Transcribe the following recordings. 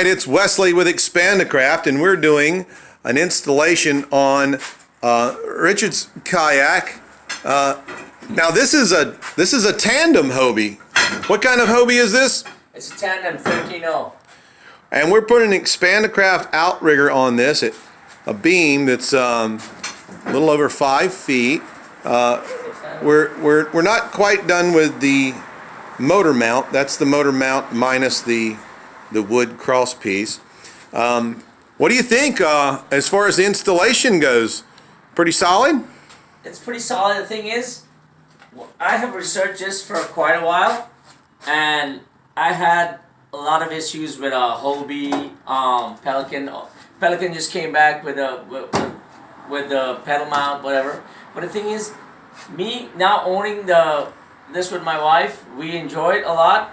right, it's Wesley with Expandacraft, and we're doing an installation on Richard's kayak. Now this is a tandem Hobie. What kind of Hobie is this? It's a tandem 13.0. And we're putting an Expandacraft Outrigger on this at a beam that's a little over 5 feet. We're not quite done with the motor mount. That's the motor mount minus the wood cross piece. What do you think as far as the installation goes? Pretty solid? It's pretty solid. The thing is, I have researched this for quite a while, and I had a lot of issues with Hobie, Pelican. Pelican just came back with the pedal mount, whatever. But the thing is, me now owning this with my wife, we enjoy it a lot.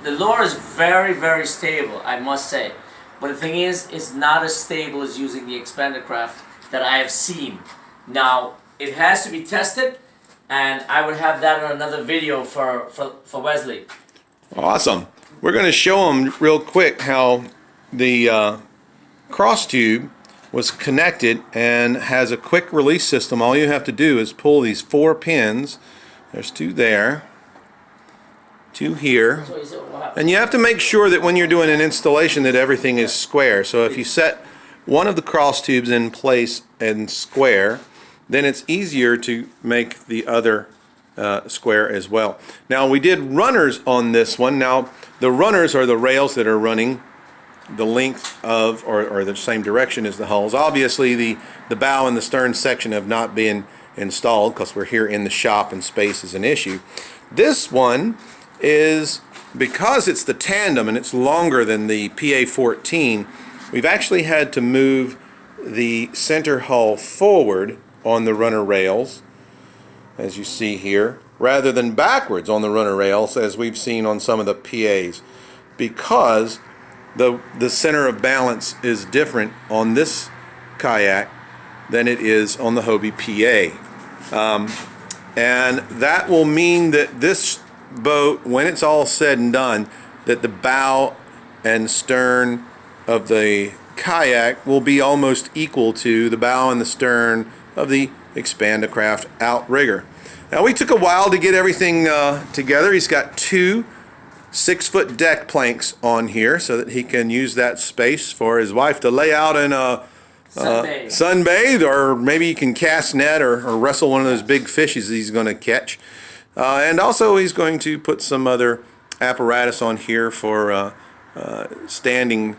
The lure is very, very stable, I must say. But the thing is, it's not as stable as using the Expandacraft that I have seen. Now, it has to be tested, and I would have that in another video for Wesley. Awesome. We're going to show them real quick how the cross tube was connected and has a quick release system. All you have to do is pull these 4 pins. There's 2 there, 2 here, and you have to make sure that when you're doing an installation that everything is square. So if you set one of the cross tubes in place and square, then it's easier to make the other square as well. Now we did runners on this one. Now the runners are the rails that are running the length of or the same direction as the hulls. Obviously the bow and the stern section have not been installed because we're here in the shop and space is an issue. This one is, because it's the tandem and it's longer than the PA-14, we've actually had to move the center hull forward on the runner rails, as you see here, rather than backwards on the runner rails as we've seen on some of the PAs, because the center of balance is different on this kayak than it is on the Hobie PA. And that will mean that this boat, when it's all said and done, that the bow and stern of the kayak will be almost equal to the bow and the stern of the Expandacraft Outrigger. Now we took a while to get everything together. He's got 2 6-foot deck planks on here so that he can use that space for his wife to lay out and sunbathe, or maybe he can cast net or wrestle one of those big fishes he's going to catch. And also he's going to put some other apparatus on here for standing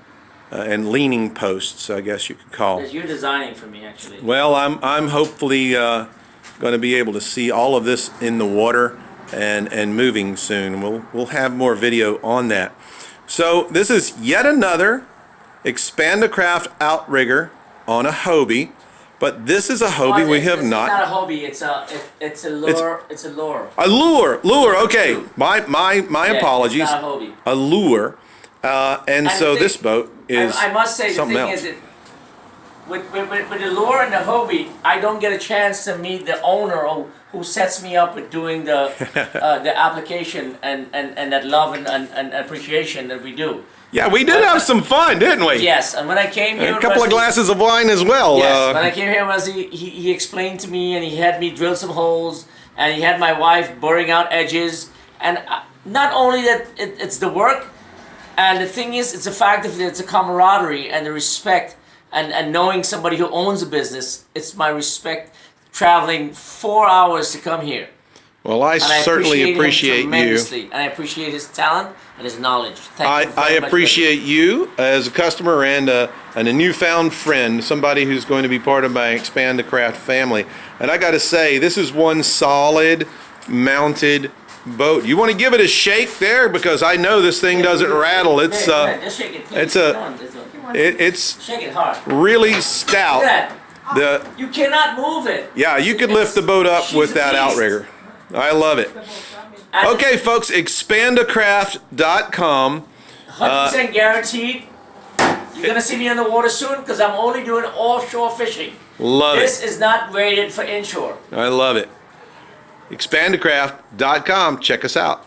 and leaning posts, I guess you could call. You're designing for me, actually. Well, I'm hopefully going to be able to see all of this in the water and moving soon. We'll have more video on that. So this is yet another Expandacraft Outrigger on a Hobie, but this is a Hobie we have not. It's not a Hobie. It's a lure. It's a lure. A lure. Okay, my apologies. It's not a Hobie. A lure, and so this boat is I must say, something the thing else. is, with the lure and the Hobie, I don't get a chance to meet the owner who sets me up with doing the application and that love and appreciation that we do. Yeah, we did have some fun, didn't we? Yes, and when I came here, a couple of glasses of wine as well. Yes, when I came here, he explained to me, and he had me drill some holes, and he had my wife boring out edges, and not only that, it's the work, and the thing is, it's the fact that it's a camaraderie and the respect, and knowing somebody who owns a business. It's my respect traveling 4 hours to come here. Well, I certainly appreciate him tremendously, and I appreciate his talent and his knowledge. Thank you very I much, appreciate you as a customer and a newfound friend, somebody who's going to be part of my Expandacraft family. And I got to say, this is one solid mounted boat. You want to give it a shake there, because I know this thing doesn't rattle. It's just shake it, please. it's shake it hard. really stout. Look at that. You cannot move it. Yeah, you could lift the boat up with that Outrigger. I love it. Okay, folks, Expandacraft.com. 100% guaranteed. You're going to see me on the water soon, because I'm only doing offshore fishing. Love it. This is not rated for inshore. I love it. Expandacraft.com. Check us out.